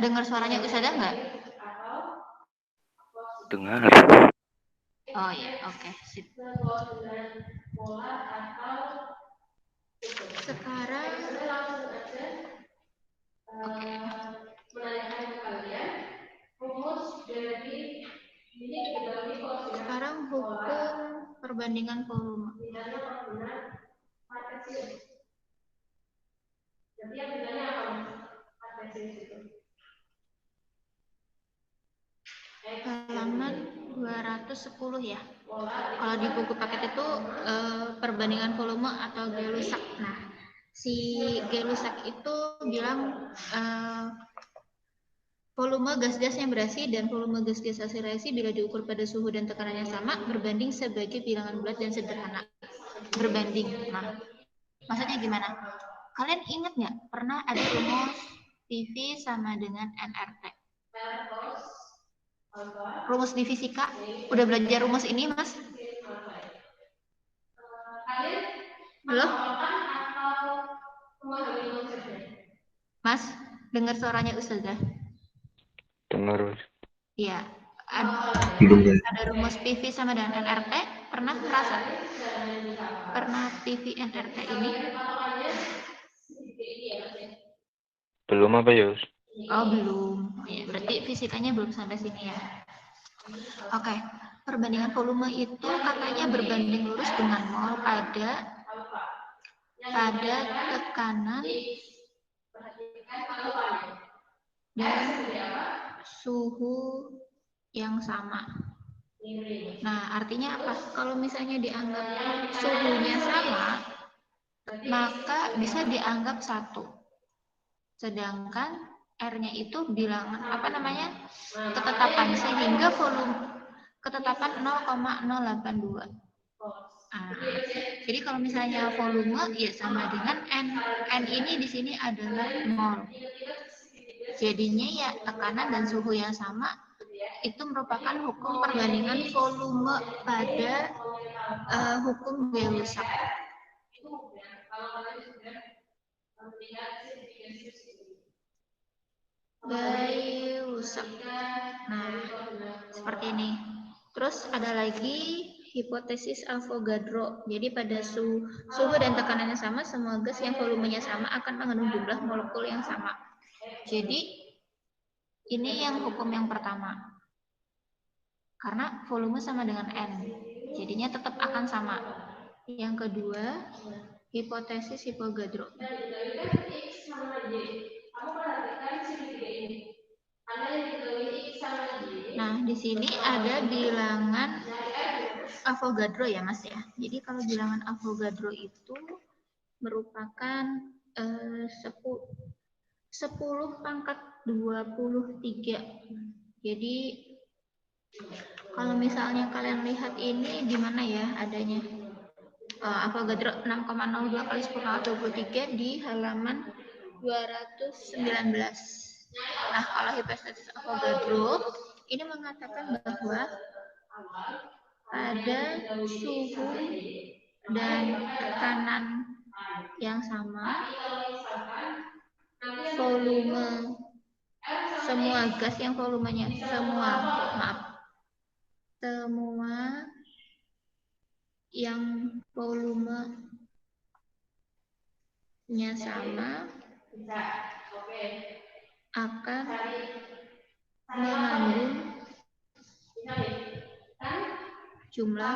Dengar suaranya Ustazah nggak? Dengar. Oh ya, oke. Sip. Sekarang, oke. Sekarang hukum perbandingan volume. Halaman 210 ya. Kalau di buku paket itu perbandingan volume atau Gay-Lussac. Nah, si Gay-Lussac itu bilang volume gas-gas yang berasi dan volume gas-gas hasil reaksi bila diukur pada suhu dan tekanan yang sama berbanding sebagai bilangan bulat dan sederhana. Berbanding. Nah, maksudnya gimana? Kalian ingat nggak pernah ada rumus PV sama dengan nRT? Rumus di fisika? Udah belajar rumus ini, Mas? Halo? Mas, dengar suaranya Ustazah? Dengar. Iya. Ada rumus PV sama dengan nRT? Pernah merasa? Pernah PV nRT ini? Belum apa ya? Oh, belum. Oh, ya, berarti fisikanya belum sampai sini ya. Oke. Perbandingan volume itu katanya berbanding lurus dengan mol pada tekanan dan suhu yang sama. Nah, artinya apa? Kalau misalnya dianggap suhunya sama, maka bisa dianggap 1. Sedangkan R-nya itu bilangan ketetapan, sehingga volume ketetapan 0,082. Jadi kalau misalnya volume ya sama dengan N. N ini di sini adalah mol. Jadinya ya tekanan dan suhu yang sama itu merupakan hukum perbandingan volume pada hukum Gay-Lussac. Gay-Lussac. Nah, seperti ini. Terus ada lagi hipotesis Avogadro. Jadi pada suhu dan tekanannya sama, semua gas yang volumenya sama akan mengandung jumlah molekul yang sama. Jadi ini yang hukum yang pertama. Karena volume sama dengan N. Jadinya tetap akan sama. Yang kedua, hipotesis Avogadro. Nah, di sini ada bilangan Avogadro ya, Mas ya. Jadi kalau bilangan Avogadro itu merupakan 10 pangkat 23. Jadi kalau misalnya kalian lihat ini di mana ya adanya Avogadro 6,02 kali 10 pangkat 23 di halaman 219. Nah, kalau hipotesis Avogadro ini mengatakan bahwa pada suhu dan tekanan yang sama, volume semua gas yang volumenya semua yang volumenya sama akan mengandung jumlah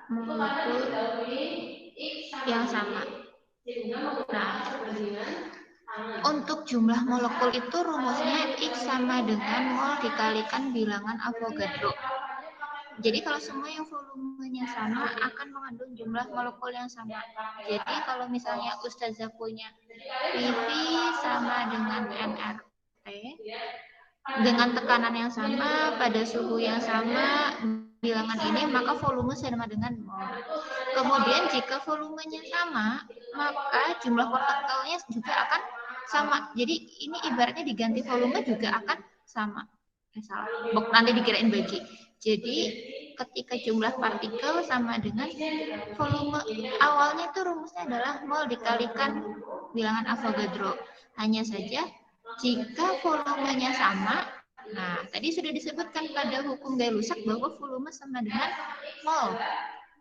molekul yang sama. Nah, untuk jumlah molekul itu rumusnya X sama dengan mol dikalikan bilangan Avogadro. Jadi kalau semua yang volumenya sama akan mengandung jumlah molekul yang sama. Jadi kalau misalnya Ustazah punya PV sama dengan nRT dengan tekanan yang sama pada suhu yang sama bilangan ini, maka volume sama dengan mol. Kemudian jika volumenya sama, maka jumlah partikelnya juga akan sama. Jadi ini ibaratnya diganti volume juga akan sama. Salah. Nanti dikirain bagi. Jadi ketika jumlah partikel sama dengan volume, awalnya itu rumusnya adalah mol dikalikan bilangan Avogadro. Hanya saja jika volumenya sama, nah tadi sudah disebutkan pada hukum Gay-Lussac bahwa volume sama dengan mol.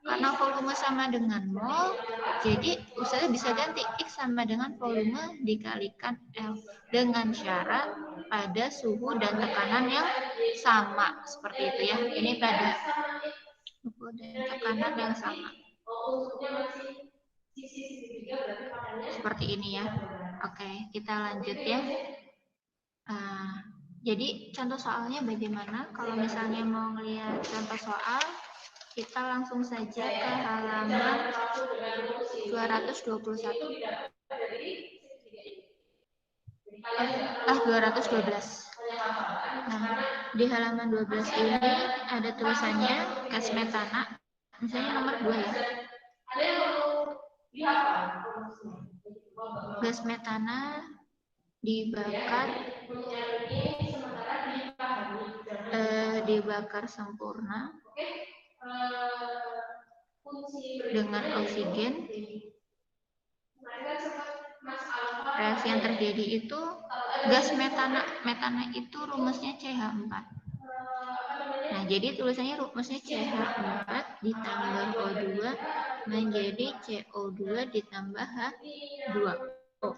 Karena volume sama dengan mol, jadi Ustazah bisa ganti X sama dengan volume dikalikan L dengan syarat pada suhu dan tekanan yang sama. Seperti itu ya. Ini pada suhu dan tekanan yang sama. Seperti ini ya. Oke, kita lanjut ya. Jadi contoh soalnya bagaimana? Kalau misalnya mau ngelihat contoh soal, kita langsung saja ke halaman 221. 212. Nah, di halaman 12 ini ada tulisannya gas metana, misalnya nomor 2 ya. Gas metana dibakar sempurna dengan oksigen. Reaksi yang terjadi itu gas metana itu rumusnya CH4. Nah, jadi tulisannya rumusnya CH4 ditambah O2 menjadi CO2 ditambah H2O.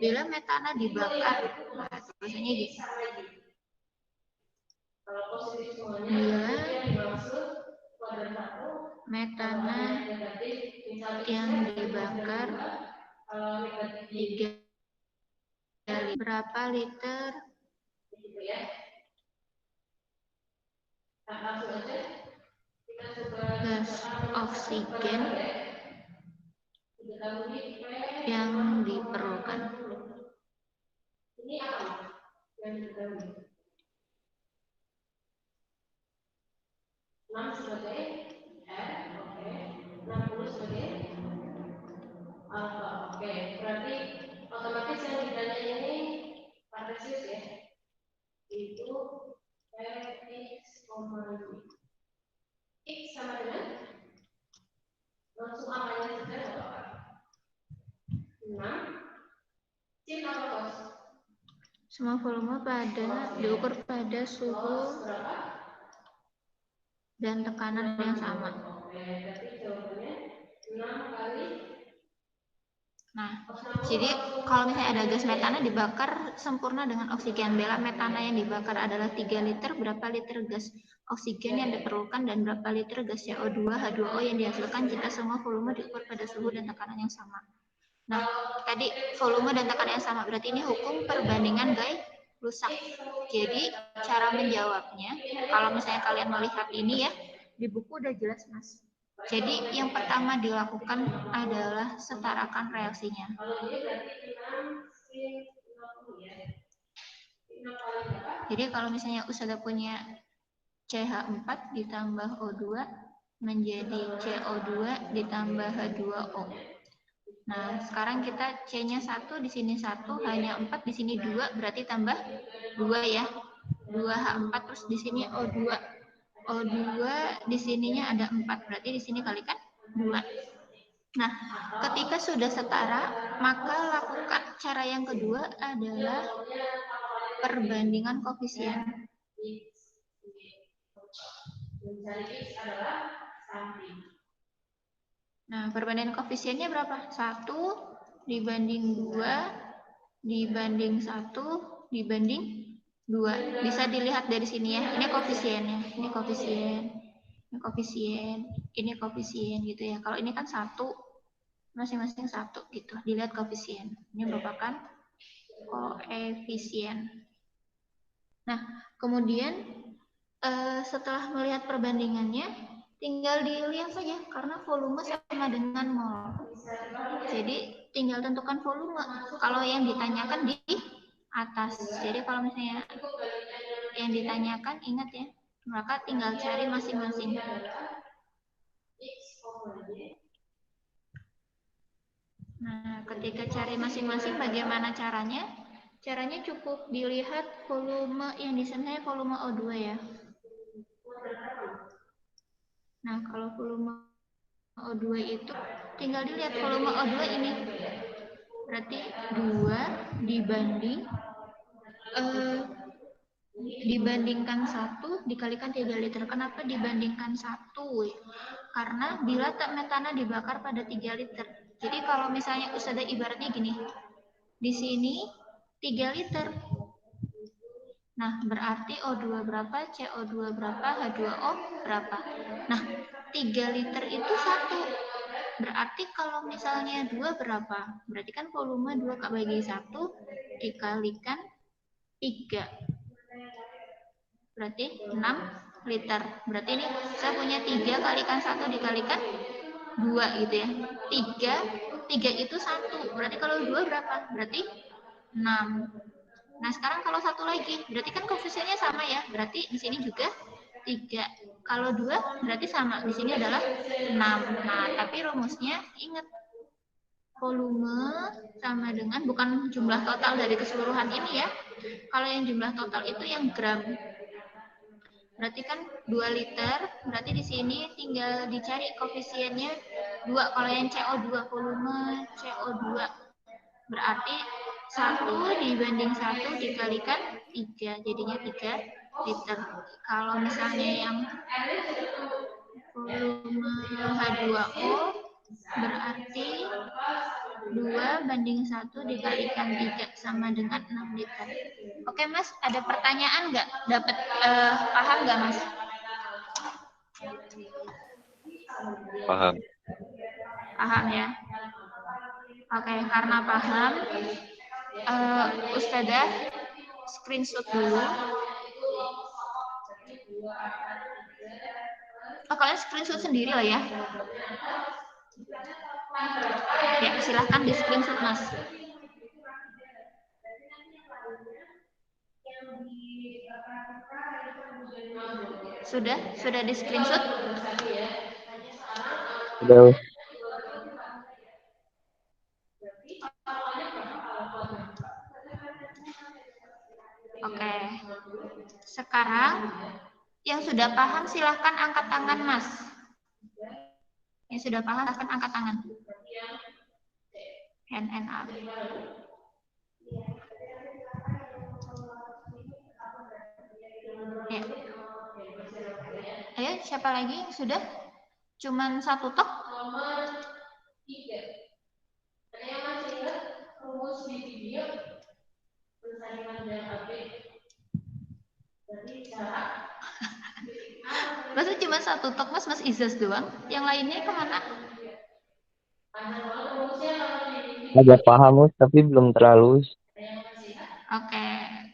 Bila metana dibakar, nah tulisannya gitu. Bila metana yang dibakar 3 berapa liter gas oksigen yang diperlukan. Berarti otomatis yang ditanya ini kartesius ya. Itu X sama dengan langsung angkanya saja berapa? 6 sin apa kos? Semua volume diukur pada suhu dan tekanan yang sama. Berarti jawabannya 6 kali. Nah, jadi kalau misalnya ada gas metana dibakar sempurna dengan oksigen, bila metana yang dibakar adalah 3 liter, berapa liter gas oksigen yang diperlukan dan berapa liter gas CO2 H2O yang dihasilkan jika semua volume diukur pada suhu dan tekanan yang sama. Nah, tadi volume dan tekanan yang sama, berarti ini hukum perbandingan Gay-Lussac. Jadi cara menjawabnya, kalau misalnya kalian melihat ini ya, di buku udah jelas mas. Jadi yang pertama dilakukan adalah setarakan reaksinya. Jadi kalau misalnya Ustazah punya CH4 ditambah O2 menjadi CO2 ditambah H2O. Nah, sekarang kita C-nya 1, di sini 1, hanya 4, di sini 2, berarti tambah 2 ya. 2H4 terus di sini O2. O2 di sininya ada 4, berarti di sini kalikan 2. Nah, ketika sudah setara, maka lakukan cara yang kedua adalah perbandingan koefisien. Nah, perbandingan koefisiennya berapa? 1 dibanding 2 dibanding 1 dibanding 2. Bisa dilihat dari sini ya. Ini koefisiennya. Ini koefisien. Ini koefisien. Ini koefisien gitu ya. Kalau ini kan 1, masing-masing 1 gitu. Dilihat koefisien. Ini merupakan koefisien. Nah, kemudian setelah melihat perbandingannya, tinggal dilihat saja karena volume sama dengan mol. Jadi tinggal tentukan volume. Kalau yang ditanyakan di atas. Jadi kalau misalnya yang ditanyakan ingat ya, maka tinggal cari masing-masing. Nah, ketika cari masing-masing bagaimana caranya? Caranya cukup dilihat volume yang di sana volume O2 ya. Nah, kalau volume O2 itu tinggal dilihat volume O2 ini. Berarti 2 dibandingkan 1 dikalikan 3 liter. Kenapa dibandingkan 1? Karena bila metana dibakar pada 3 liter. Jadi kalau misalnya Ustazah ibaratnya gini, di sini 3 liter. Nah, berarti O2 berapa, CO2 berapa, H2O berapa. Nah, 3 liter itu 1. Berarti kalau misalnya 2 berapa? Berarti kan volume 2 bagi 1 dikalikan 3. Berarti 6 liter. Berarti ini saya punya 3 kalikan 1 dikalikan 2 gitu ya. 3 itu 1. Berarti kalau 2 berapa? Berarti 6. Nah, sekarang kalau 1 lagi, berarti kan koefisiennya sama ya. Berarti di sini juga 3. Kalau 2 berarti sama. Di sini adalah 6. Nah, tapi rumusnya ingat, volume sama dengan bukan jumlah total dari keseluruhan ini ya. Kalau yang jumlah total itu yang gram. Berarti kan 2 liter, berarti di sini tinggal dicari koefisiennya 2. Kalau yang CO2, volume CO2. Berarti 1 dibanding 1 dikalikan 3, jadinya 3 liter. Kalau misalnya yang volume H2O berarti 2 banding 1 dikalikan 3 sama dengan 6 liter. Oke Mas, ada pertanyaan nggak? Dapat paham nggak Mas? Paham. Paham ya? Oke, karena paham, Ustazah screenshot dulu. Oh, kalian screenshot sendiri lah ya. Ya, silahkan di screenshot Mas. Sudah di screenshot? Sudah. Oke. Sekarang yang sudah paham silahkan angkat tangan Mas. Yang sudah paham silahkan angkat tangan. Hand and up. Ya. Ayo, siapa lagi yang sudah? Cuman 1 tok? Masa cuma 1 tok Mas, Mas Izaz doang? Yang lainnya kemana? Agak paham, tapi belum terlalu. Oke,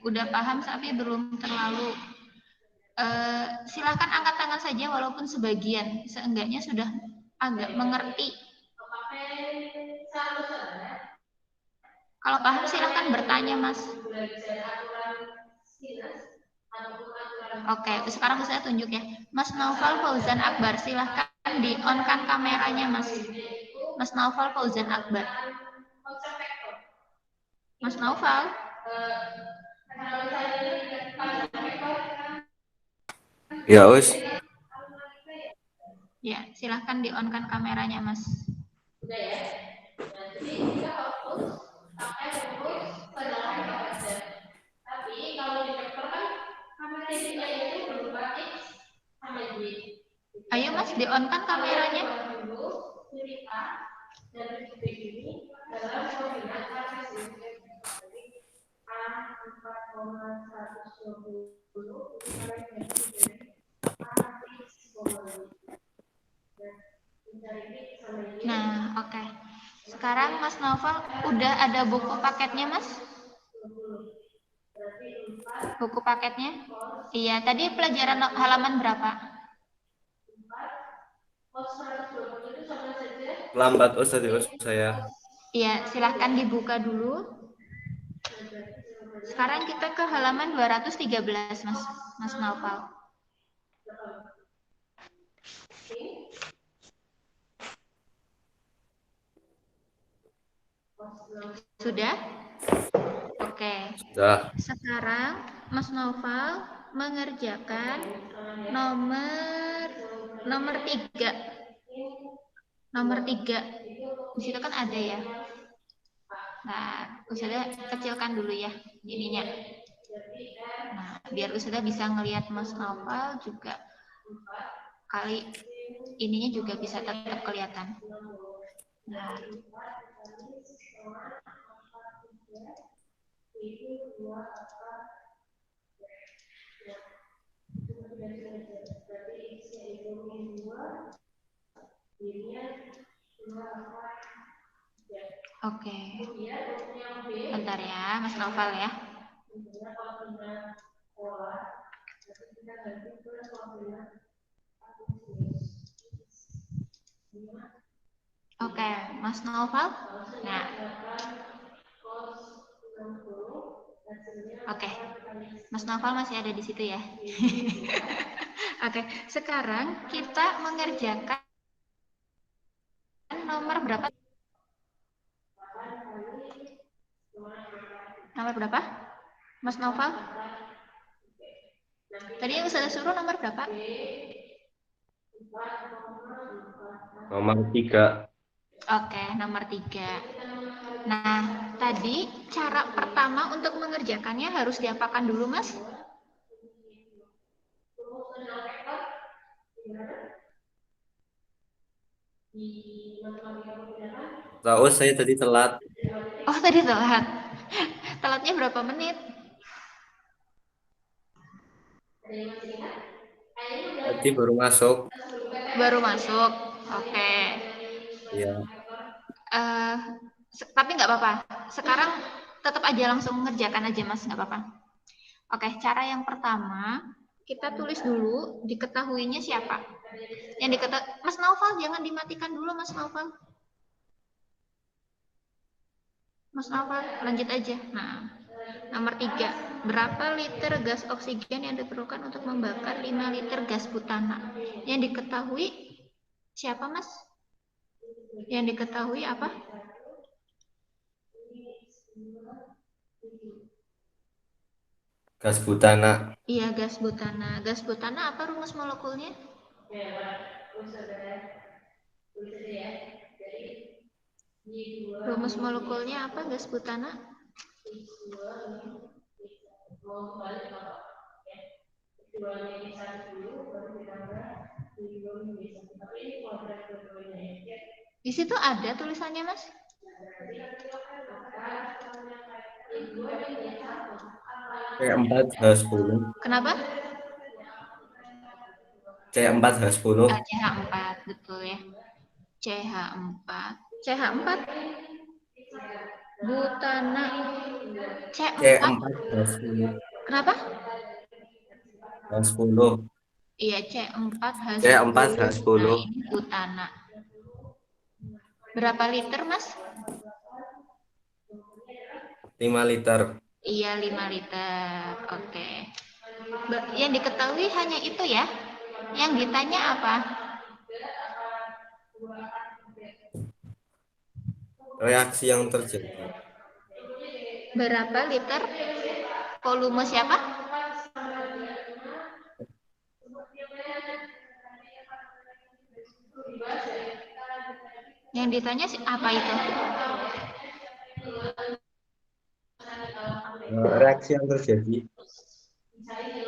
udah paham tapi belum terlalu. Silakan angkat tangan saja walaupun sebagian, seenggaknya sudah agak mengerti. Kalau paham silahkan bertanya Mas. Oke, sekarang saya tunjuk ya. Mas Naufal Fauzan Akbar, silahkan di-on-kan kameranya Mas. Mas Naufal Fauzan Akbar. Mas Naufal. Ya, Us. Ya, silahkan di-on-kan kameranya Mas. Ayo Mas, di-on-kan kameranya. Nah, oke. Sekarang Mas Novel udah ada buku paketnya Mas? Buku paketnya? Iya, tadi pelajaran halaman berapa? Lambat Ustaz saya. Iya, silahkan dibuka dulu. Sekarang kita ke halaman 213 Mas Naufal. Sudah? Oke. Sudah. Sekarang Mas Naufal mengerjakan nomor 3. Nomor 3. Di situ kan ada ya. Nah, Ustazah kecilkan dulu ya ininya. Nah, biar Ustazah bisa ngelihat Mas Novel juga kali ininya juga bisa tetap kelihatan. Nah. Oke. Bentar ya, Mas Novel ya. Oke, Mas Novel. Nah. Oke. Mas Novel masih ada di situ ya. Oke, sekarang kita mengerjakan nomor berapa? Nomor berapa? Mas Novel? Tadi yang saya suruh nomor berapa? Nomor 3. Oke, nomor 3. Nah, tadi cara pertama untuk mengerjakannya harus diapakan dulu, Mas? Tahu saya tadi telat. Oh, tadi telat. Telatnya berapa menit? Tadi baru masuk. Baru masuk. Oke. Ya. Tapi nggak apa-apa. Sekarang tetap aja langsung mengerjakan aja, Mas. Nggak apa-apa. Oke, cara yang pertama, kita tulis dulu diketahuinya siapa. Yang Mas Naufal, jangan dimatikan dulu, Mas Naufal. Mas Naufal, lanjut aja. Nah, nomor 3. Berapa liter gas oksigen yang diperlukan untuk membakar 5 liter gas butana? Yang diketahui siapa, Mas? Yang diketahui apa? Gas butana. Iya, gas butana. Gas butana apa rumus molekulnya? Rumus molekulnya apa gas butana? Di situ ada tulisannya, Mas? C4H10. Kenapa? C4H10. CH4, betul ya. CH4. CH4 butana C4. C4H10. Kenapa? H10. Iya, C4H10. Nah, C4H10. ini butana. Berapa liter, Mas? 5 liter. Iya, 5 liter. Oke. Yang diketahui hanya itu ya? Yang ditanya apa? Reaksi yang terjadi. Berapa liter? Volume siapa? Yang ditanya apa itu? Reaksi yang terjadi.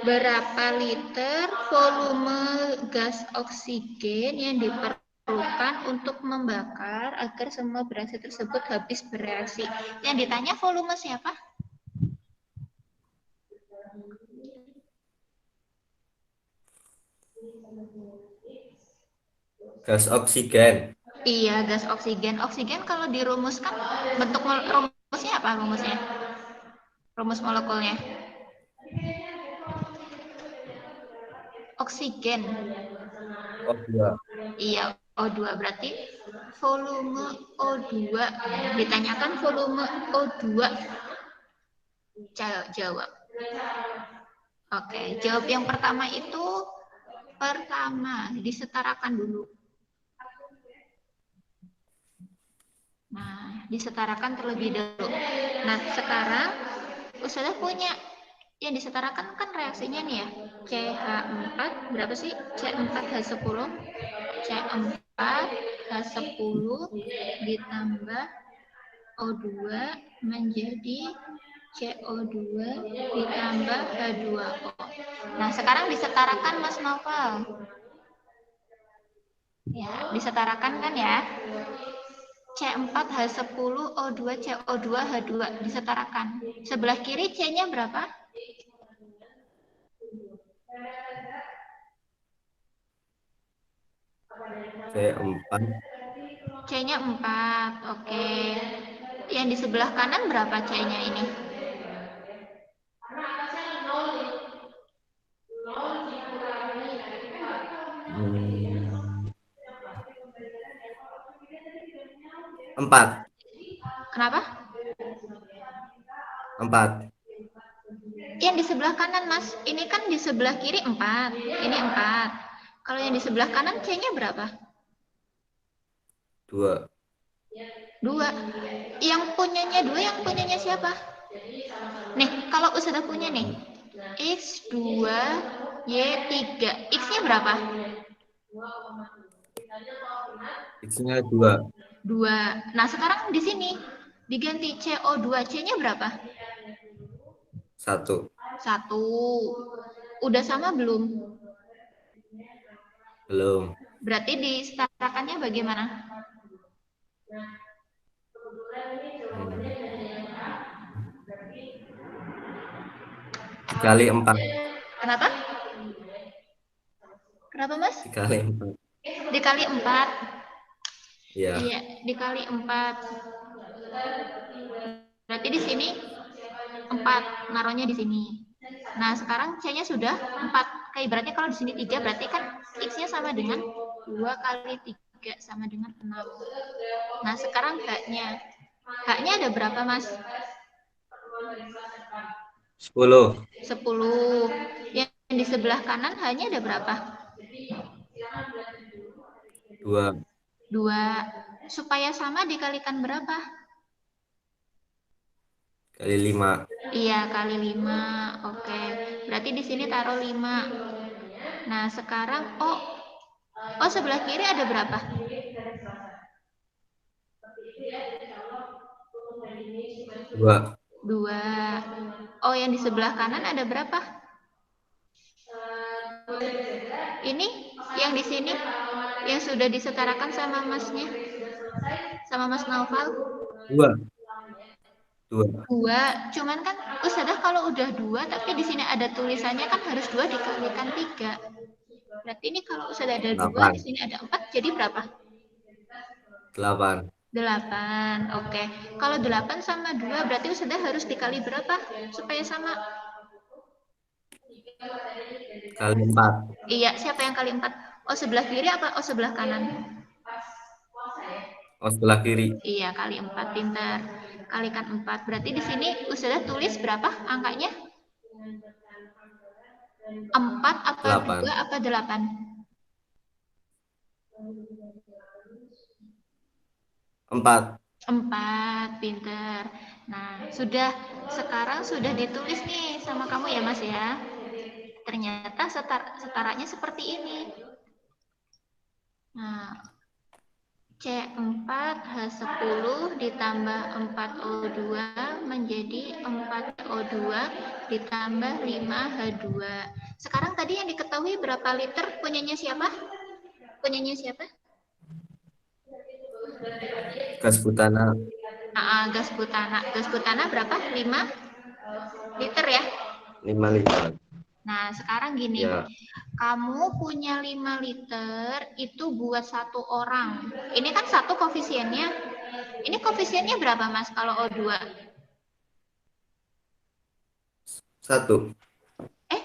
Berapa liter volume gas oksigen yang diperlukan untuk membakar agar semua bereaksi tersebut habis bereaksi? Yang ditanya volume siapa? Gas oksigen. Iya, gas oksigen. Oksigen kalau dirumuskan bentuk rumusnya apa rumusnya? Rumus molekulnya. Oksigen. O2. Iya, O2 berarti volume O2. Ditanyakan volume O2. Jawab. Oke, jawab yang pertama itu disetarakan dulu. Nah, disetarakan terlebih dahulu. Nah, sekarang Ustazah punya yang disetarakan kan reaksinya nih ya. CH4 berapa sih? C4H10. C4H10 ditambah O2 menjadi CO2 ditambah H2O. Nah, sekarang disetarakan Mas Novel. Ya, disetarakan kan ya? C4H10O2 CO2H2 disetarakan. Sebelah kiri C-nya berapa? C4. C-nya 4. Oke. Yang di sebelah kanan berapa C-nya ini? Hmm, 4. Kenapa? 4. Yang di sebelah kanan, Mas. Ini kan di sebelah kiri 4. Ini 4. Kalau yang di sebelah kanan C-nya berapa? 2. 2. Yang punyanya 2, yang punyanya siapa? Nih, kalau Ustazah punya nih. X2, Y3. X-nya berapa? X-nya 2. 2. Nah, sekarang di sini diganti CO2. C-nya berapa? 1. 1. Udah sama belum? Belum. Berarti disetarakannya bagaimana? Hmm. Dikali 4. Kenapa? Kenapa, Mas? Dikali 4. Dikali 4. Ya. Iya, dikali 4. Berarti di sini 4, naruhnya di sini. Nah, sekarang C-nya sudah 4. Kayak berarti kalau di sini 3, berarti kan X-nya sama dengan 2 kali 3 sama dengan 6. Nah, sekarang H-nya. H-nya ada berapa, Mas? 10. 10. Yang di sebelah kanan H-nya ada berapa? 2. 2. Supaya sama dikalikan berapa? Kali 5. Iya, kali 5. Oke. Berarti di sini taruh 5. Nah, sekarang sebelah kiri ada berapa? 2. 2. Oh, yang di sebelah kanan ada berapa? Ini yang di sini yang sudah disetarakan sama Masnya, sama Mas Naufal. 2. 2. 2. Cuman kan Ustazah kalau udah 2 tapi di sini ada tulisannya kan harus 2 dikalikan 3. Berarti ini kalau Ustazah ada 2, di 8. sini ada 4, jadi berapa? 8. 8. Oke. Kalau 8 sama 2 berarti Ustazah harus dikali berapa supaya sama? Kali 4. Iya, siapa yang kali 4? Oh, sebelah kiri apa? Oh, sebelah kanan. Oh, sebelah kiri. Iya, kali 4, pintar. Kalikan 4. Berarti di sini Ustazah tulis berapa angkanya? 4 apa 2 8. apa 8? 4. 4, pintar. Nah, sekarang sudah ditulis nih sama kamu ya, Mas ya. Ternyata setaranya seperti ini. Nah, C4H10 ditambah 4O2 menjadi 4O2 ditambah 5H2. Sekarang tadi yang diketahui berapa liter punyanya siapa? Punyanya siapa? Gas butana Gas butana. Gas butana berapa? 5 liter ya? 5 liter. Nah, sekarang gini. Ya. Kamu punya 5 liter itu buat satu orang. Ini kan satu koefisiennya. Ini koefisiennya berapa, Mas, kalau O2? 1.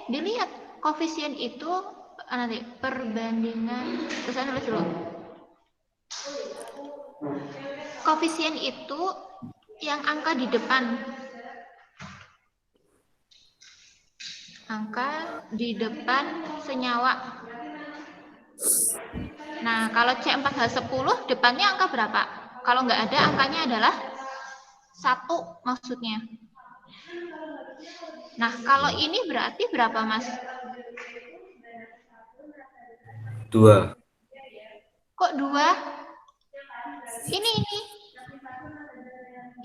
Dilihat. Koefisien itu nanti perbandingan. Terus nulis dulu. Koefisien itu yang angka di depan. Angka di depan senyawa. Nah, kalau C4H10 depannya angka berapa? Kalau nggak ada, angkanya adalah 1 maksudnya. Nah, kalau ini berarti berapa, Mas? 2. Kok 2? Ini.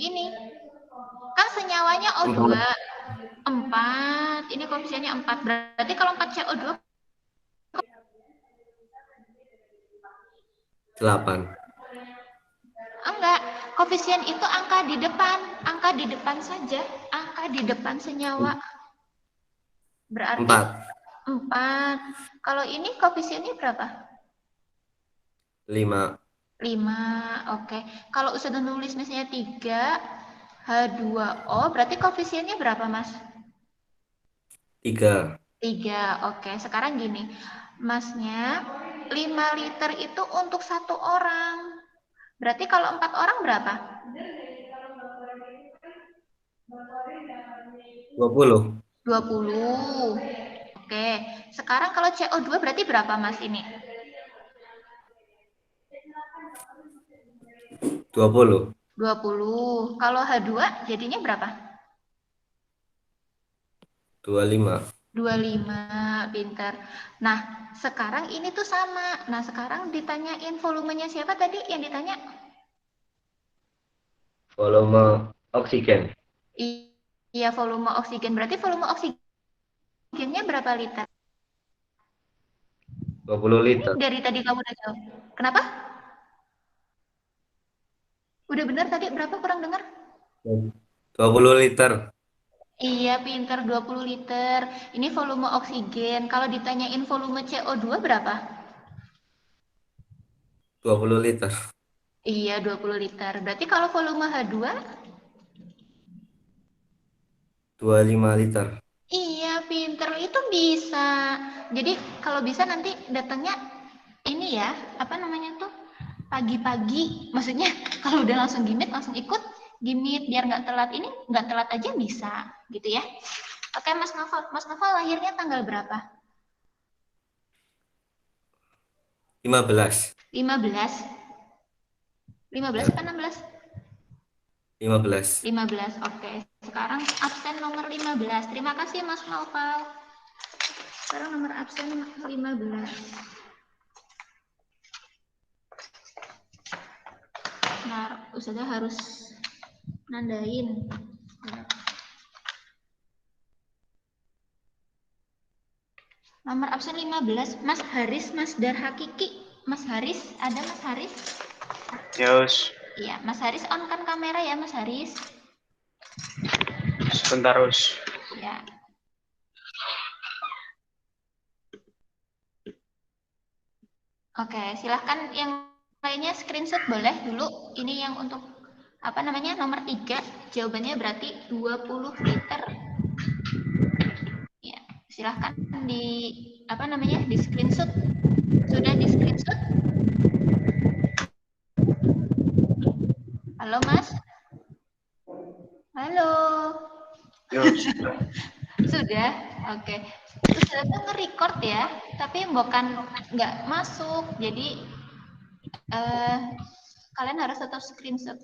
Ini kan senyawanya O2 4, ini koefisiennya 4. Berarti kalau 4 CO2 8. enggak, koefisien itu angka di depan saja, angka di depan senyawa. Berarti 4. Kalau ini koefisiennya berapa? 5. 5. Oke. Kalau sudah nulis misalnya 3 H2O, berarti koefisiennya berapa, Mas? 3. 3. Oke, sekarang gini. Masnya 5 liter itu untuk 1 orang. Berarti kalau 4 orang berapa? 20. 20. Oke. Sekarang kalau CO2 berarti berapa, Mas, ini? 20. 20. Kalau H2 jadinya berapa? 25. 25. Pinter. Nah, sekarang ini tuh sama. Nah, sekarang ditanyain volumenya siapa tadi yang ditanya? Volume oksigen. Iya, volume oksigen. Berarti volume oksigennya berapa liter? 20 Ini liter. dari tadi kamu udah jawab. Kenapa? Udah benar tadi berapa, kurang dengar? 20 liter. Iya, pinter, 20 liter. Ini volume oksigen. Kalau ditanyain volume CO2 berapa? 20 liter. Iya, 20 liter. Berarti kalau volume H2? 25 liter. Iya, pinter. Itu bisa. Jadi kalau bisa nanti datangnya ini ya, apa namanya tuh? Pagi-pagi. Maksudnya kalau udah langsung gimit, langsung ikut gimit biar nggak telat. Ini nggak telat aja bisa, gitu ya. Oke, Mas Novel. Mas Novel lahirnya tanggal berapa? 15. 15. 15 Ya, apa 16? 15. 15. Oke. Sekarang absen nomor 15. Terima kasih Mas Novel. Sekarang nomor absen 15. Nah, Ustazah harus nandain. Nomor absen 15, Mas Haris, Mas Dar Hakiki. Mas Haris, ada Mas Haris? Yos, Iya, Mas Haris on kan kamera ya, Mas Haris? sebentar, Us. Ya. Oke, silahkan yang lainnya screenshot boleh dulu. Ini yang untuk apa namanya nomor 3, jawabannya berarti 20 liter. Ya, silahkan di apa namanya di screenshot. Sudah di screenshot? Halo Mas? Halo? Yos, Sudah? Oke. Terus saya nge-record ya, tapi bukan nggak masuk. Jadi kalian harus tetap screenshot.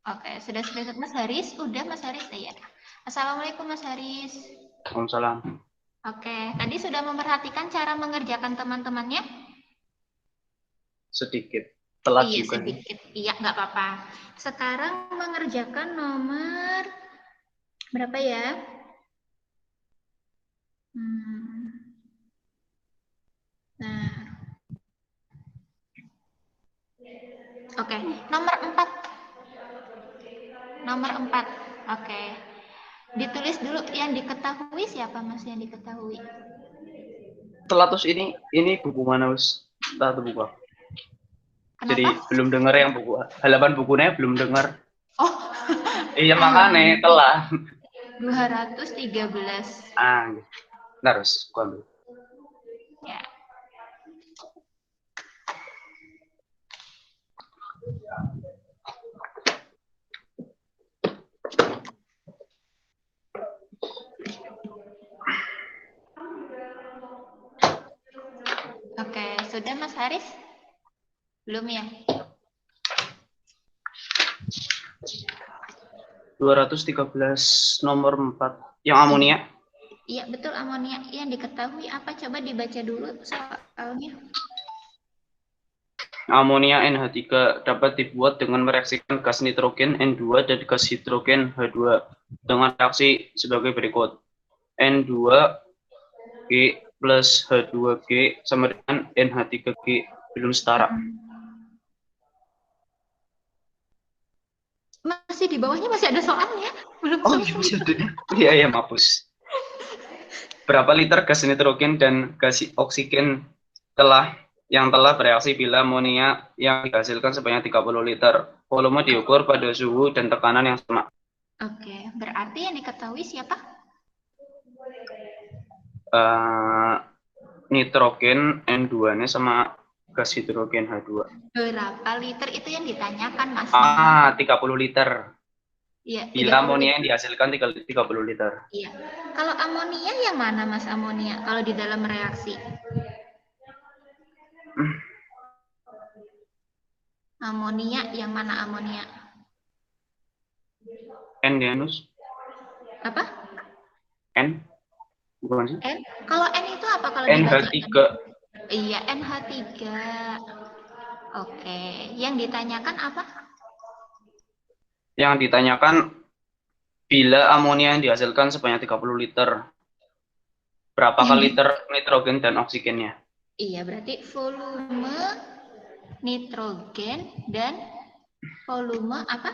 Oke, sudah screenshot Mas Haris? Udah Mas Haris? Ya. Assalamualaikum Mas Haris. Waalaikumsalam. Oke, tadi sudah memperhatikan cara mengerjakan teman-temannya? Sedikit. Telat Iya, juga nih. sedikit. Iya, nggak apa-apa. Sekarang mengerjakan nomor berapa ya? Nah, oke. Nomor 4. Nomor 4. Oke. Ditulis dulu yang diketahui siapa Mas yang diketahui? Telat, Us. Ini buku mana, Us? Entah tuh buku. Jadi Kenapa? belum dengar yang buku. Halaman bukunya belum dengar. Oh, Iya, makanya telat. 213. Ah, bentar, Us. Gua ambil. Ya. Oke, sudah Mas Haris? Belum ya? 213 nomor 4. Yang amonia. Iya, betul amonia. Yang diketahui apa? Coba dibaca dulu soalnya. Amonia NH3 dapat dibuat dengan mereaksikan gas nitrogen N2 dan gas hidrogen H2 dengan reaksi sebagai berikut. N2G plus H2G sama dengan NH3G, belum setara. Masih di bawahnya masih ada soalnya, belum Oh iya, selesai. masih ada. Iya, ya, mampus. Berapa liter gas nitrogen dan gas oksigen yang telah bereaksi bila amonia yang dihasilkan sebanyak 30 liter. Volume diukur pada suhu dan tekanan yang sama. Oke, berarti yang diketahui siapa? Nitrogen N2-nya sama gas hidrogen H2. Berapa liter itu yang ditanyakan, Mas? 30 liter. Iya, Bila 30 amonia yang liter. dihasilkan 30 liter. Iya. Kalau amonia yang mana, Mas, amonia? Kalau di dalam reaksi? Amonia yang mana amonia? N Janus. Apa? N? Bukan sih? N? Kalau N itu apa kalau NH3. dibaca? Iya, NH3. Oke. Yang ditanyakan apa? Yang ditanyakan bila amonia yang dihasilkan sebanyak 30 liter. Berapa kali liter nitrogen dan oksigennya? Iya, berarti volume nitrogen dan volume apa?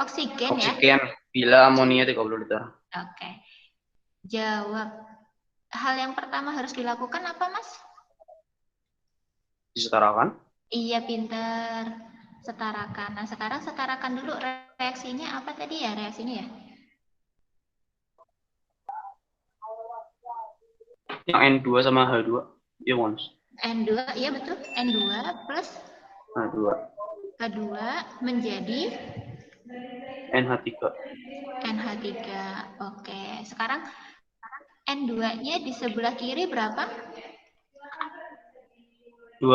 Oksigen ya? Oksigen bila amonia 30 liter. Oke. Jawab. Hal yang pertama harus dilakukan apa, Mas? Disetarakan. Iya, pinter. Setarakan. Nah, sekarang setarakan dulu reaksinya apa tadi ya? Reaksinya ya? Yang N2 sama H2. Ya, Mons. N2, iya betul. N2 plus H2. H2 menjadi NH3. NH3. Oke, sekarang N2-nya di sebelah kiri berapa? 2.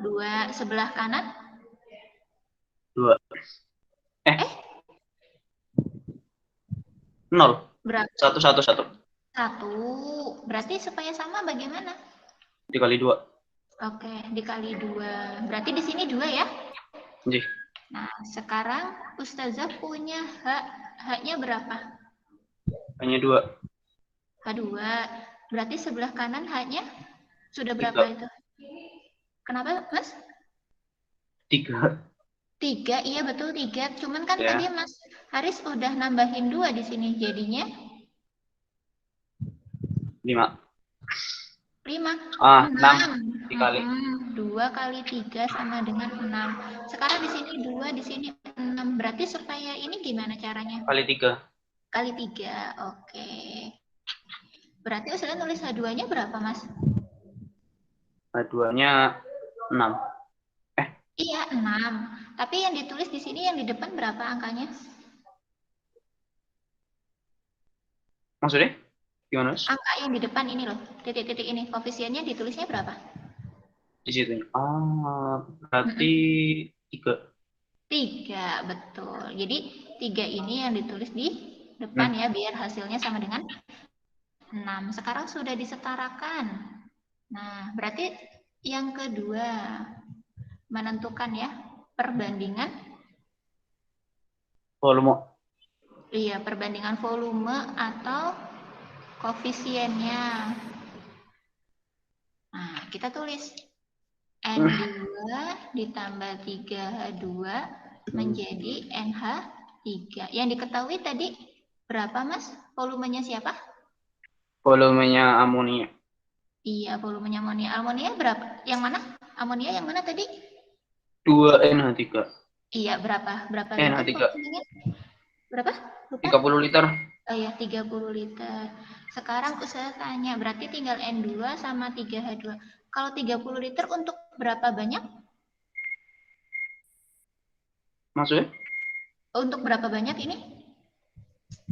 2. Sebelah kanan? 2. 0. Berapa? 1, 1, 1. 1. Berarti supaya sama bagaimana? Dikali 2. Oke, dikali 2. Berarti di sini 2 ya? Jadi. Nah, sekarang Ustazah punya H-nya berapa? Hanya 2. H2. Berarti sebelah kanan H-nya sudah 3. berapa itu? Kenapa, Mas? 3. 3, iya betul 3. Cuman kan Ya. tadi Mas Haris udah nambahin 2 di sini, jadinya 5. 5. 6 dikali. 2 kali 3 sama dengan 6. Sekarang di sini 2, di sini 6. Berarti supaya ini gimana caranya? Kali 3. Kali 3, oke. Berarti Ustazah nulis H2-nya berapa, Mas? H2-nya 6. Iya, 6. Tapi yang ditulis di sini yang di depan berapa angkanya? Maksudnya? Gimana? Angka yang di depan ini loh, titik-titik ini, koefisiennya ditulisnya berapa? Di situ. Berarti 3. 3, betul. Jadi 3 ini yang ditulis di depan ya, biar hasilnya sama dengan 6. Sekarang sudah disetarakan. Nah, berarti yang kedua, menentukan ya, perbandingan Volume. Iya, perbandingan volume atau koefisiennya. Nah, kita tulis N2 ditambah 3H2 menjadi NH3. Yang diketahui tadi berapa, Mas? Volumenya siapa? Volumenya amonia. Iya, volumenya amonia. Amonia berapa? Yang mana? Amonia yang mana tadi? 2 NH3. Iya, berapa? Berapa NH3. liter volumenya? Berapa? Lupa? 30 liter. Oh ya, 30 liter. Sekarang saya tanya, berarti tinggal N2 sama 3H2. Kalau 30 liter untuk berapa banyak? Maksudnya? Untuk berapa banyak ini?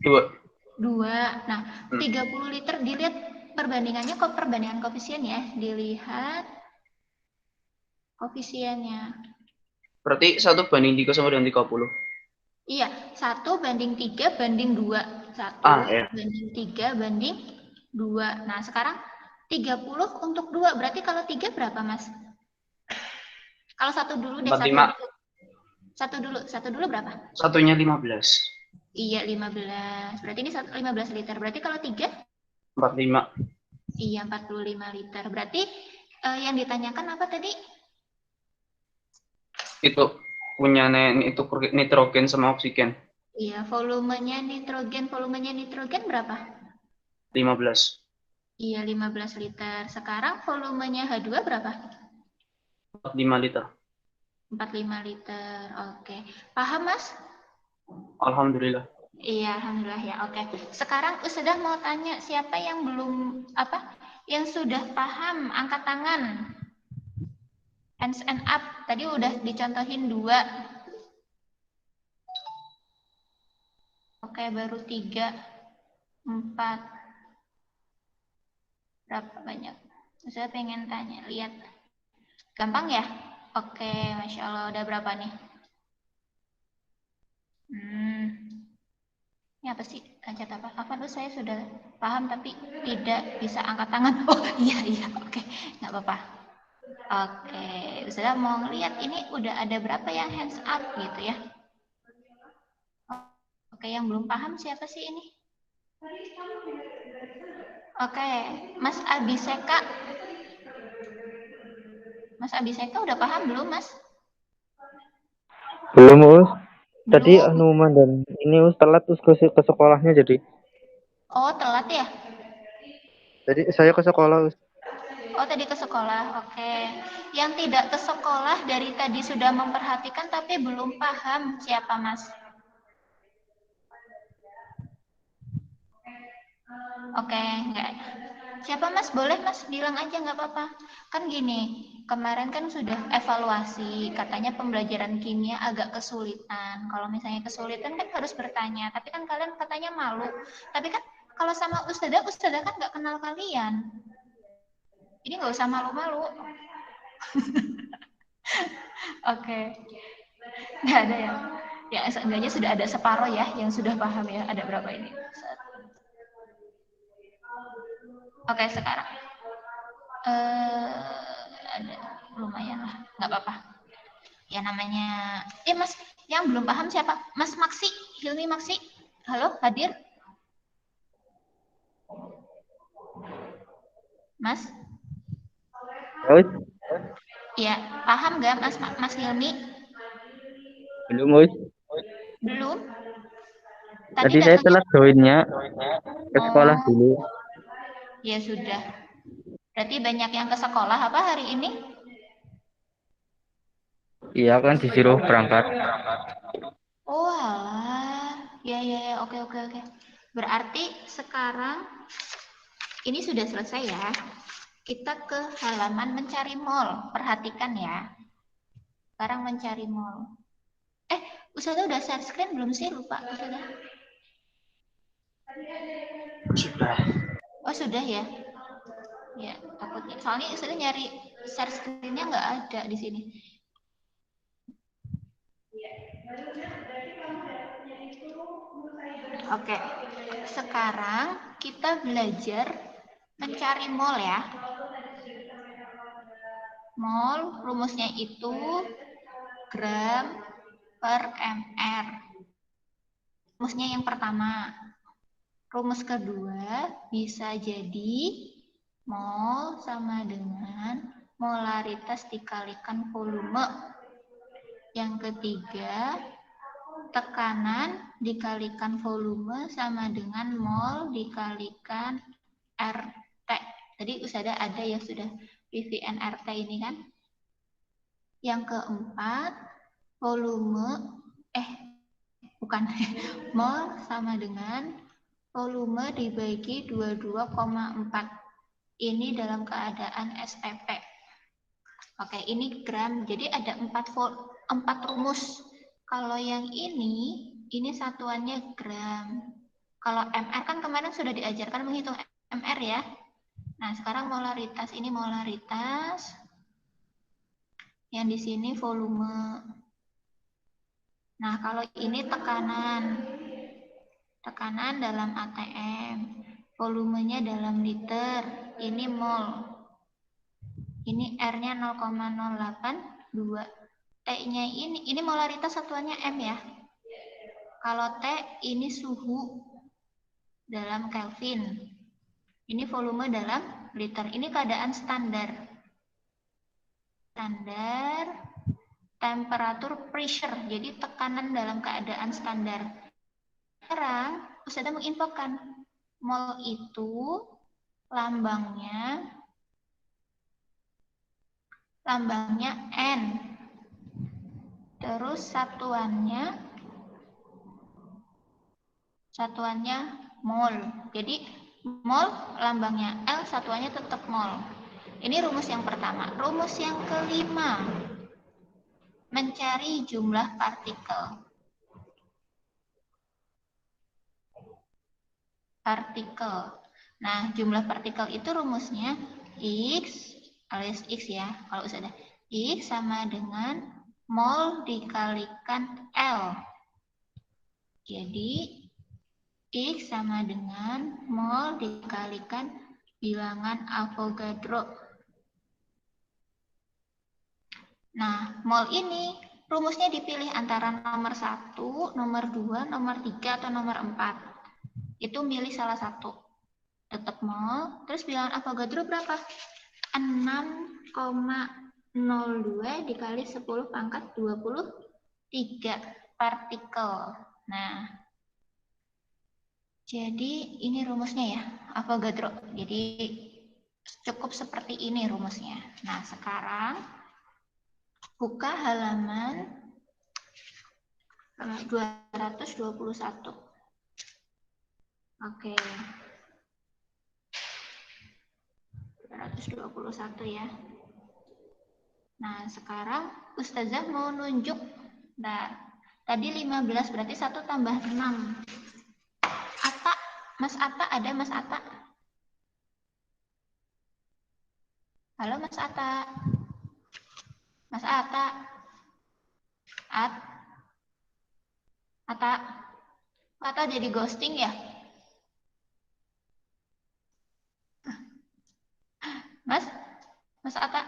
2. 2. Nah, 30 liter dilihat perbandingannya, kok perbandingan koefisien ya. Dilihat koefisiennya. Berarti 1/3 sama dengan 30. Iya, 1 banding 3 banding 2. 1 ya. banding 3 banding 2. Nah, sekarang 30 untuk 2. Berarti kalau 3 berapa, Mas? Kalau satu dulu deh, 45. Satu dulu berapa? Satunya 15. Iya, 15. Berarti ini 15 liter. Berarti kalau 3? 45. Iya, 45 liter. Berarti yang ditanyakan apa tadi? Itu punya itu nitrogen sama oksigen. Iya, volumenya nitrogen berapa? 15. Iya, 15 liter. Sekarang volumenya H2 berapa? 45 liter. 45 liter. Oke. Paham, Mas? Alhamdulillah. Iya, alhamdulillah ya. Oke. Sekarang Ustazah mau tanya siapa yang belum yang sudah paham, angkat tangan. Hands and up. Tadi udah dicontohin 2. Oke, baru 3, 4. Berapa banyak? Ustazah pengen tanya, lihat. Gampang ya? Oke, Masya Allah. Udah berapa nih? Ini apa sih? Cat apa? Apa tuh saya sudah paham tapi tidak bisa angkat tangan. Oh iya, oke. Nggak apa-apa. Oke, Ustazah mau ngeliat ini udah ada berapa yang hands up gitu ya. Oke, yang belum paham siapa sih ini? Oke, Mas Abiseka. Mas Abiseka udah paham belum, Mas? Belum, Us. Tadi Belum. dan ini Us telat terus ke sekolahnya jadi. Oh, telat ya? Jadi saya ke sekolah, Us. Oh, tadi ke sekolah. Oke. Yang tidak ke sekolah dari tadi sudah memperhatikan tapi belum paham siapa, Mas? Oke, enggak. Siapa, Mas? Boleh, Mas, bilang aja nggak apa-apa. Kan gini, kemarin kan sudah evaluasi, katanya pembelajaran kimia agak kesulitan. Kalau misalnya kesulitan kan harus bertanya, tapi kan kalian katanya malu. Tapi kan kalau sama Ustazah kan nggak kenal kalian. Ini nggak usah malu-malu. Oke. Nggak ada ya. Ya, seenggaknya sudah ada separuh ya yang sudah paham ya. Ada berapa ini? Oke, sekarang. Ada lumayan lah, nggak apa-apa. Ya namanya, Mas, yang belum paham siapa? Mas Maksi, Hilmi Maksi. Halo, hadir? Mas? Us. Ya, paham nggak Mas Hilmi? Belum, Us. Belum? Tadi saya Datangnya? telat joinnya ke sekolah Oh, dulu. ya sudah. Berarti banyak yang ke sekolah apa hari ini? Iya kan disuruh berangkat. Oh alah, ya, oke. Berarti sekarang ini sudah selesai ya. Kita ke halaman mencari mall. Perhatikan ya. Sekarang mencari mall. Ustazah udah share screen belum sih? Lupa Ustazah. Sudah. Oh sudah ya. Ya takutnya. Soalnya Ustazah nyari share screen-nya nggak ada di sini. Oke. Sekarang kita belajar mencari mall ya. Mol rumusnya itu gram per mr. Rumusnya yang pertama. Rumus kedua bisa jadi mol sama dengan molaritas dikalikan volume. Yang ketiga, tekanan dikalikan volume sama dengan mol dikalikan RT. Tadi Ustazah ada yang sudah PVN RT ini kan. Yang keempat, volume bukan mol sama dengan volume dibagi 22,4. Ini dalam keadaan SPP. Oke, ini gram. Jadi ada 4 rumus. Kalau yang ini satuannya gram. Kalau MR kan kemarin sudah diajarkan menghitung MR ya. Nah, sekarang molaritas. Ini molaritas. Yang di sini volume. Nah, kalau ini tekanan. Tekanan dalam ATM. Volumenya dalam liter. Ini mol. Ini R-nya 0,08. 2. T-nya ini molaritas satuannya M ya. Kalau T ini suhu dalam Kelvin. Ini volume dalam liter. Ini keadaan standar. Standar temperatur pressure. Jadi tekanan dalam keadaan standar. Sekarang Ustazah menginfokan mol itu lambangnya N. Terus satuannya mol. Jadi mol lambangnya L, satuannya tetap mol. Ini rumus yang pertama. Rumus yang kelima, mencari jumlah partikel. Nah, jumlah partikel itu rumusnya X alias X ya. Kalau sudah X sama dengan mol dikalikan L. Jadi X sama dengan mol dikalikan bilangan Avogadro. Nah, mol ini rumusnya dipilih antara nomor 1, nomor 2, nomor 3, atau nomor 4. Itu milih salah satu. Tetap mol. Terus bilangan Avogadro berapa? 6,02 dikali 10 pangkat 23 partikel. Nah, jadi ini rumusnya ya, Avogadro. Jadi cukup seperti ini rumusnya. Nah, sekarang buka halaman 221. Oke. 221 ya. Nah, sekarang Ustazah mau nunjuk. Nah, tadi 15 berarti 1 tambah 6. Ata, Mas Ata ada Mas Ata? Halo Mas Ata. Mas Ata. Ata jadi ghosting ya? Mas Ata?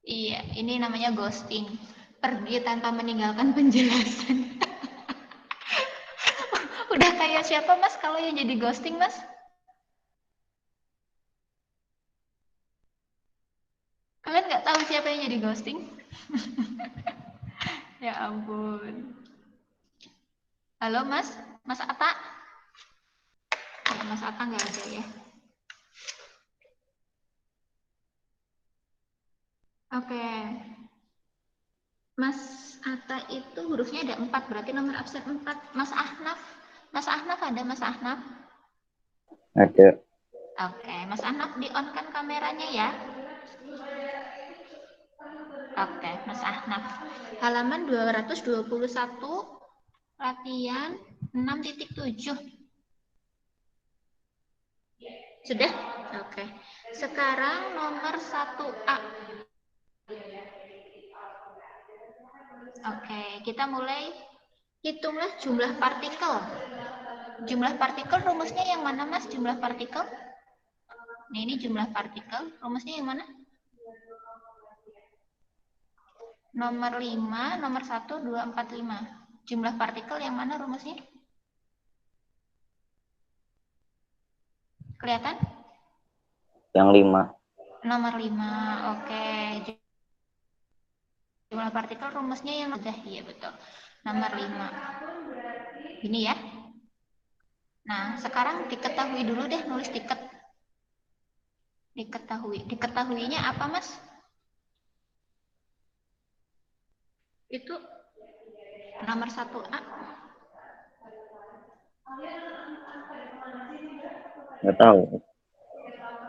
Iya, ini namanya ghosting. Pergi tanpa meninggalkan penjelasan. Udah kayak siapa Mas kalau yang jadi ghosting Mas? Kalian nggak tahu siapa yang jadi ghosting? Ya ampun. Halo Mas, Mas Ata? Oh, Mas Ata nggak ada ya? Oke. Mas Ata itu hurufnya ada 4, berarti nomor absen 4. Mas Ahnaf ada Mas Ahnaf? Ada. Oke, Mas Ahnaf di-on-kan kameranya ya. Oke, Mas Ahnaf. Halaman 221, latihan 6.7. Sudah? Oke. Sekarang nomor 1A. Oke, kita mulai. Hitunglah jumlah partikel. Jumlah partikel rumusnya yang mana Mas? Jumlah partikel? Nah, ini jumlah partikel. Rumusnya yang mana? Nomor 5, nomor 1, 2, 4, 5. Jumlah partikel yang mana rumusnya? Kelihatan? Yang 5. Nomor 5, oke. Jumlah partikel rumusnya yang udah, iya betul. Nomor 5. Ini ya. Nah, sekarang diketahui dulu deh, nulis diketahui. Diketahuinya apa, Mas? Itu nomor 1A. Nggak tahu.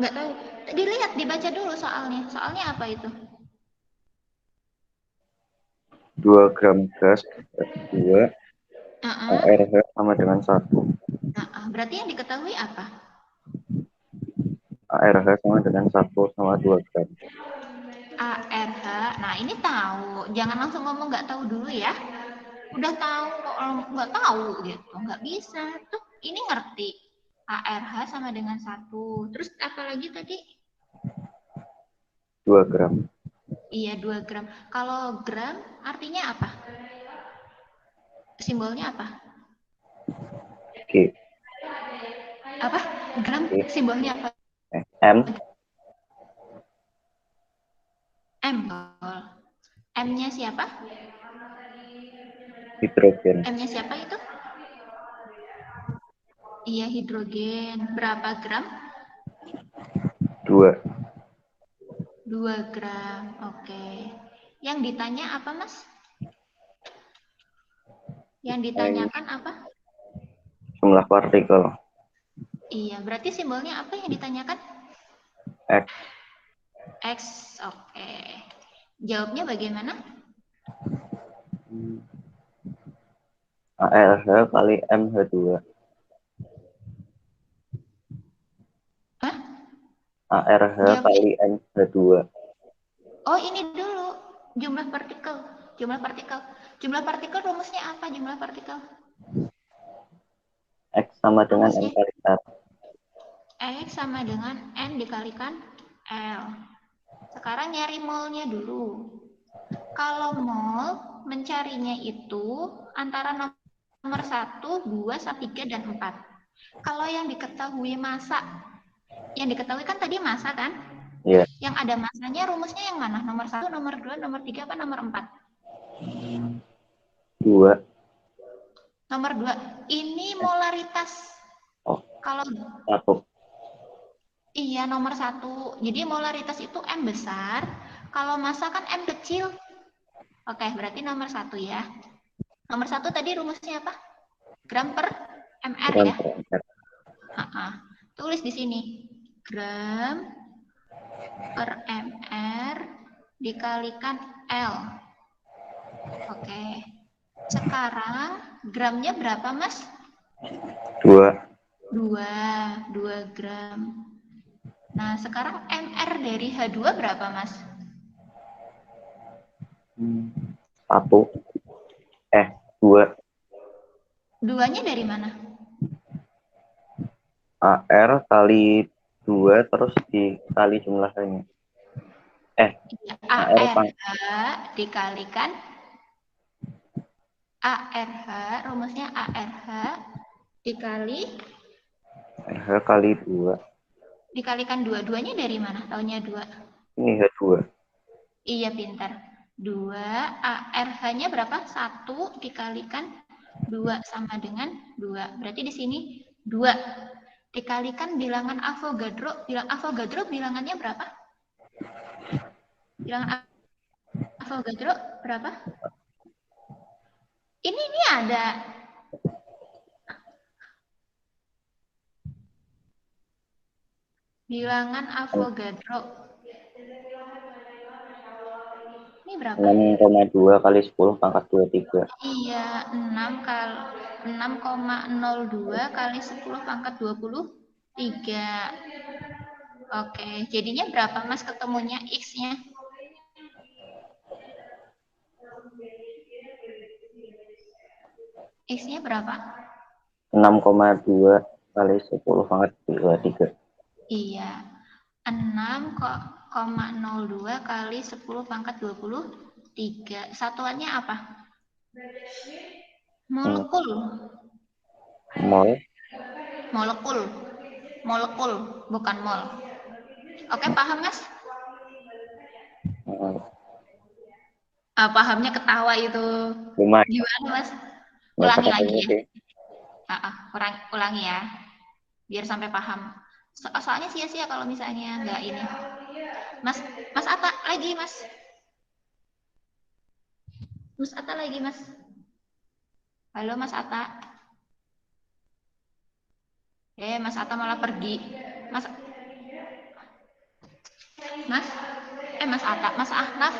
Nggak tahu. Dilihat, dibaca dulu soalnya. Soalnya apa itu? 2 gram gas 2 ARH sama dengan 1. Berarti yang diketahui apa? ARH sama dengan 1 sama 2 gram. ARH. Nah, ini tahu. Jangan langsung ngomong nggak tahu dulu ya. Udah tahu kok nggak tahu gitu. Nggak bisa. Tuh, ini ngerti. ARH sama dengan 1. Terus apa lagi tadi? 2 gram. Iya, 2 gram. Kalau gram artinya apa? Simbolnya apa? G. Apa? Gram G. simbolnya apa? M. M. M-nya siapa? Hidrogen. M-nya siapa itu? Iya, hidrogen. Berapa gram? 2. 2 gram. Oke. Yang ditanya apa, Mas? Yang ditanyakan apa? Jumlah partikel. Iya, berarti simbolnya apa yang ditanyakan? X. X. Oke. Jawabnya bagaimana? ARH kali MH2. Hah? ARH Jawabnya? kali MH2. Oh, ini dulu. Jumlah partikel. Jumlah partikel. Jumlah partikel rumusnya apa jumlah partikel? X sama dengan N Rumusnya kali R. X sama dengan N dikalikan L. Sekarang nyari molnya dulu. Kalau mol mencarinya itu antara nomor 1, 2, 3, dan 4. Kalau yang diketahui massa, yang diketahui kan tadi massa kan? Iya. Yang ada massanya rumusnya yang mana? Nomor 1, nomor 2, nomor 3, apa nomor 4? 2. Nomor 2. Ini molaritas. Oh, Kalau 1. iya nomor 1. Jadi molaritas itu M besar. Kalau massa kan M kecil. Oke, berarti nomor 1 ya. Nomor 1 tadi rumusnya apa? Gram per MR Gram ya. per meter. Tulis di sini. Gram per MR dikalikan L. Oke. Sekarang gramnya berapa, Mas? 2. 2 gram. Nah, sekarang MR dari H2 berapa, Mas? 1. 2. 2-nya dari mana? AR kali 2 terus dikali jumlahnya. Iya, AR ARH dikalikan ARH, rumusnya ARH dikali RH kali 2. dikalikan 2. 2-nya dari mana? Taunya 2. Ini H2. Iya, pintar. 2, ARH-nya berapa? 1 dikalikan 2 sama dengan 2. Berarti di sini 2 dikalikan bilangan Avogadro. Avogadro bilangannya berapa? Bilangan Avogadro berapa? Ini ada. Bilangan Avogadro. Ini berapa? 6,2 kali 10 pangkat 23. Iya, 6,02 kali 10 pangkat 23. Oke, jadinya berapa, Mas, ketemunya X-nya? X-nya berapa? 6,2 kali 10 pangkat 23. Iya, 6,02 kali 10 pangkat 23. Satuannya apa? Molekul. Mol. Molekul. Molekul, bukan mol. Oke, paham, Mas? Pahamnya ketawa itu. Lumayan. Gimana, Mas? Nggak Ulangi lagi terlalu ya. sih. Ulangi ya. Biar sampai paham. Soalnya sia-sia kalau misalnya nggak ini. Mas, Mas Atta lagi, Mas. Mas Atta lagi, Mas. Halo, Mas Atta. Mas Atta malah pergi. Mas, Mas, Mas Atta, Mas Ahnaf.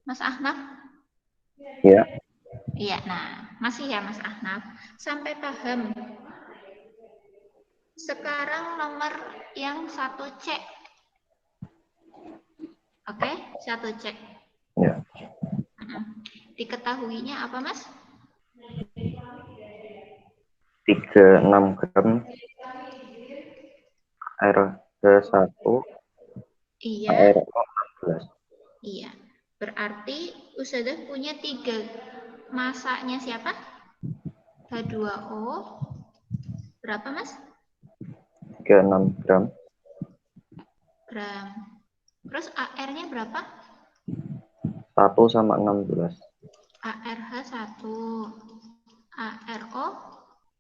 Mas Ahnaf. Ya. Iya, nah, masih ya Mas Ahnaf. Sampai paham. Sekarang nomor yang 1C. Oke, 1C. Ya. Diketahuinya apa, Mas? 36 gram air ke 1 Iya. air 14. Iya. Berarti Ustazah punya 3 masanya siapa? H2O. Berapa, Mas? 36 gram. Gram. Terus AR-nya berapa? 1 sama 16. ARH 1. ARO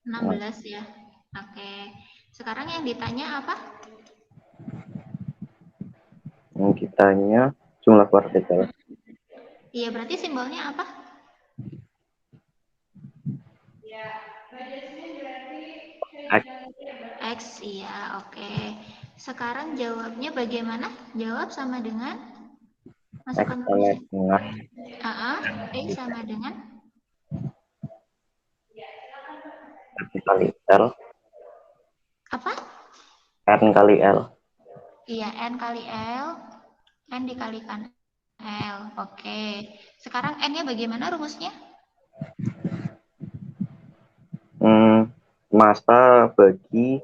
Nah, 16 ya. Oke. Sekarang yang ditanya apa? yang kitanya jumlah partikel. Iya, berarti simbolnya apa? X. X, iya, oke. Sekarang jawabnya bagaimana? Jawab sama dengan X masukkan sama rumusnya. dengan X sama dengan kali L. apa? N kali L. Iya, N kali L. N dikalikan L. Oke. Sekarang N-nya bagaimana rumusnya? Massa bagi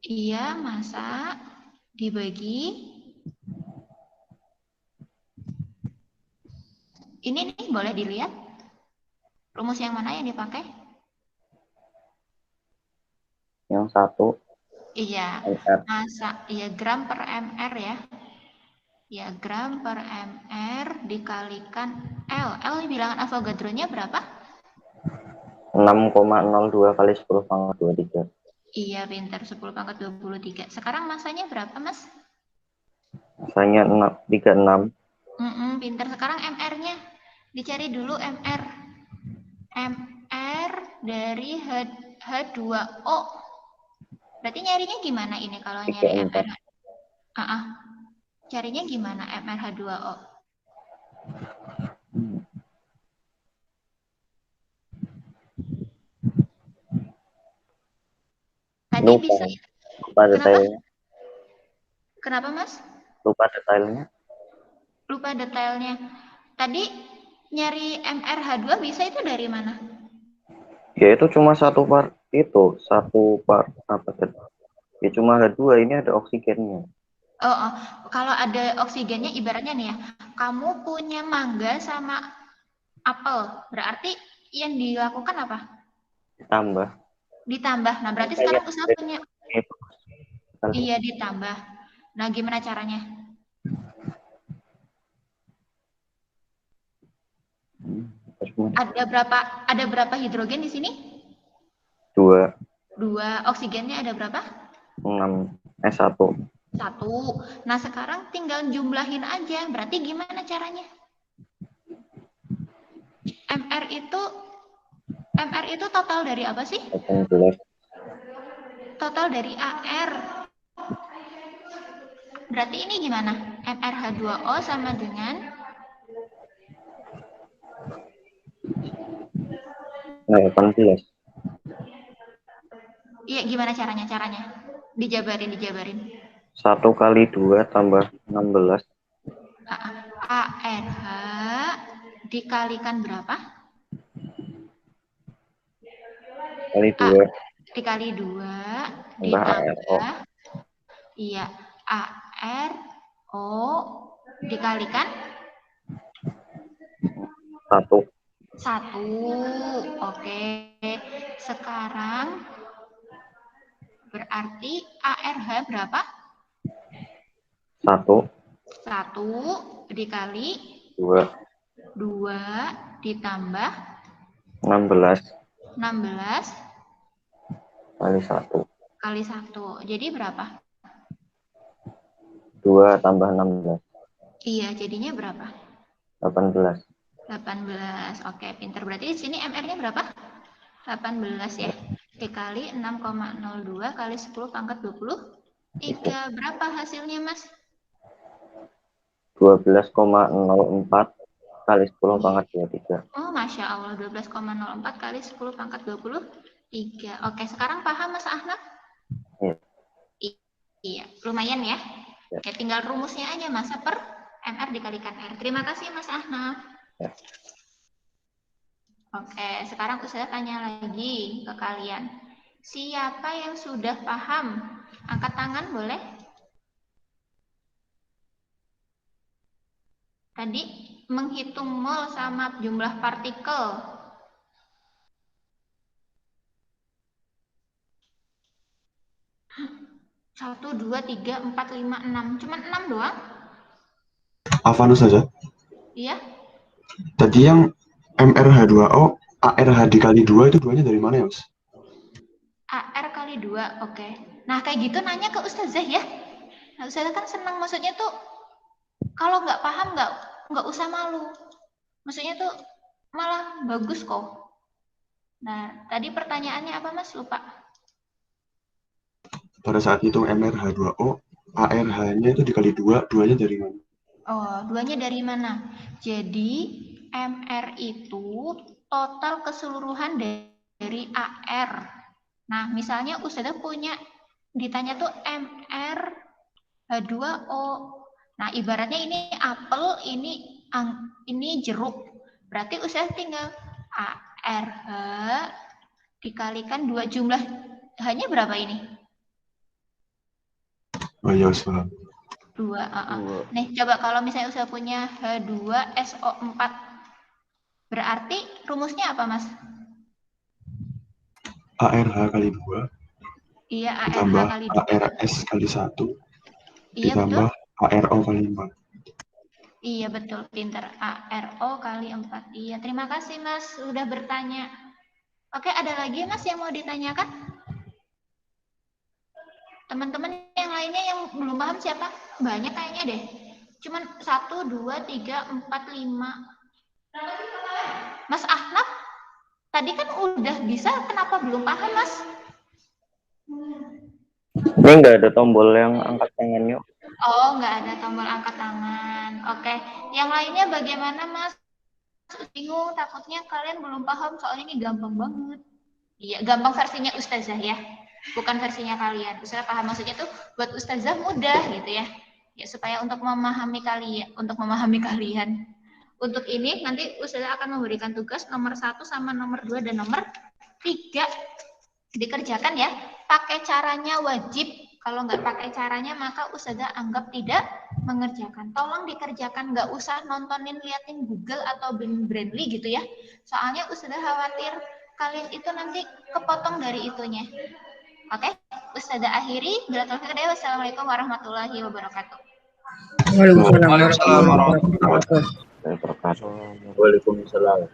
Iya, massa dibagi. Ini nih, boleh dilihat. Rumus yang mana yang dipakai? yang 1 Iya, MR. massa. Iya, gram per mr ya. Ya, gram per mr dikalikan L. L bilangan Avogadro-nya berapa? 6,02 kali 10 pangkat 23. Iya, pintar. 10 pangkat 23. Sekarang masanya berapa, Mas? Masanya 36. Pintar. Sekarang MR-nya. Dicari dulu MR. MR dari H2O. Berarti nyarinya gimana ini kalau nyari 34. MR? Carinya gimana MR H2O? Tadi Lupa, bisa. lupa Kenapa? detailnya. Kenapa, Mas? Lupa detailnya. Lupa detailnya. Tadi nyari MrH2 bisa itu dari mana? Ya itu cuma satu part apa tadi? Ya cuma H2, ini ada oksigennya. Oh, kalau ada oksigennya ibaratnya nih ya, kamu punya mangga sama apel, berarti yang dilakukan apa? Tambah. Ditambah. Nah, berarti Kayak sekarang usaha punya, itu. iya ditambah. Nah, gimana caranya? Ada berapa hidrogen di sini? 2, 2. Oksigennya ada berapa? 6, 1. 1. Nah, sekarang tinggal jumlahin aja. Berarti gimana caranya? MR itu MR itu total dari apa sih? 18. Total dari AR. Berarti ini gimana? MrH2O sama dengan 18. iya, gimana caranya? Dijabarin. 1 kali 2 tambah 16 ARH dikalikan berapa? kali A 2 dikali 2 tambah ARO. ditambah iya ARO dikalikan 1. 1. Oke. Sekarang berarti ARH berapa? 1, 1 dikali 2, 2 ditambah 16 16 kali 1. kali 1. Jadi berapa? 2 tambah 16. Iya, jadinya berapa? 18. 18. Oke, pinter. Berarti di sini MR-nya berapa? 18 ya. Dikali 6,02 kali 10 pangkat 23. Berapa hasilnya, Mas? 12,04 kali 10 pangkat 23. Oh, Masya Allah. 12,04 kali 10 pangkat 23. Oke, sekarang paham, Mas Ahmad? Ya. Iya, lumayan ya. Ya. Oke, tinggal rumusnya aja, massa per MR dikalikan R. Terima kasih, Mas Ahmad. Ya. Oke, sekarang saya tanya lagi ke kalian. Siapa yang sudah paham? Angkat tangan boleh? Tadi menghitung mol sama jumlah partikel. Satu, dua, tiga, empat, lima, enam. Cuman 6 doang? Afan saja. Iya. Tadi yang MrH2O, ARH dikali 2 itu duanya dari mana ya, Mas? AR kali 2, oke. Nah, kayak gitu nanya ke Ustazah ya. Nah, Ustazah kan senang, maksudnya tuh kalau nggak paham nggak usah malu. Maksudnya tuh malah bagus kok. Nah, tadi pertanyaannya apa Mas? Lupa. Pada saat itu MrH2O, ARH-nya itu dikali 2, duanya dari mana? Oh, duanya dari mana? Jadi, MR itu total keseluruhan dari AR. Nah, misalnya Ustazah punya, ditanya tuh MR H2O. Nah, ibaratnya ini apel, ini jeruk. Berarti Ustazah tinggal ARH dikalikan 2, jumlah H-nya berapa ini? Oh iya, paham. 2. Nih, coba kalau misalnya Ustazah punya H2SO4. Berarti rumusnya apa, Mas? ARH kali 2, Iya, ARH ditambah kali 2. ARS kali 1, Iya, betul. ditambah ARO kali 4. Iya, betul. Pinter. ARO kali 4. Iya, terima kasih, Mas. Sudah bertanya. Oke, ada lagi, Mas, yang mau ditanyakan? Teman-teman yang lainnya yang belum paham siapa? Banyak kayaknya deh. Cuman 1, 2, 3, 4, 5. Mas Ahnaf, tadi kan udah bisa, kenapa belum paham, Mas? Ini nggak ada tombol yang angkat tangan yuk. Oh, nggak ada tombol angkat tangan. Oke. Yang lainnya bagaimana, Mas? Bingung, takutnya kalian belum paham, soalnya ini gampang banget. Iya, gampang versinya Ustazah ya. Bukan versinya kalian. Ustazah paham, maksudnya tuh buat Ustazah mudah gitu ya. Ya, supaya untuk memahami kalian. Untuk ini nanti Ustazah akan memberikan tugas nomor 1 sama nomor 2 dan nomor 3 dikerjakan ya. Pakai caranya wajib. Kalau nggak pakai caranya maka Ustazah anggap tidak mengerjakan. Tolong dikerjakan, nggak usah nontonin, liatin Google atau Brandly gitu ya. Soalnya Ustazah khawatir kalian itu nanti kepotong dari itunya. Oke, Ustazah akhiri. Wassalamualaikum warahmatullahi wabarakatuh. Waalaikumsalam warahmatullahi wabarakatuh. Saya berkata. Waalaikumsalam.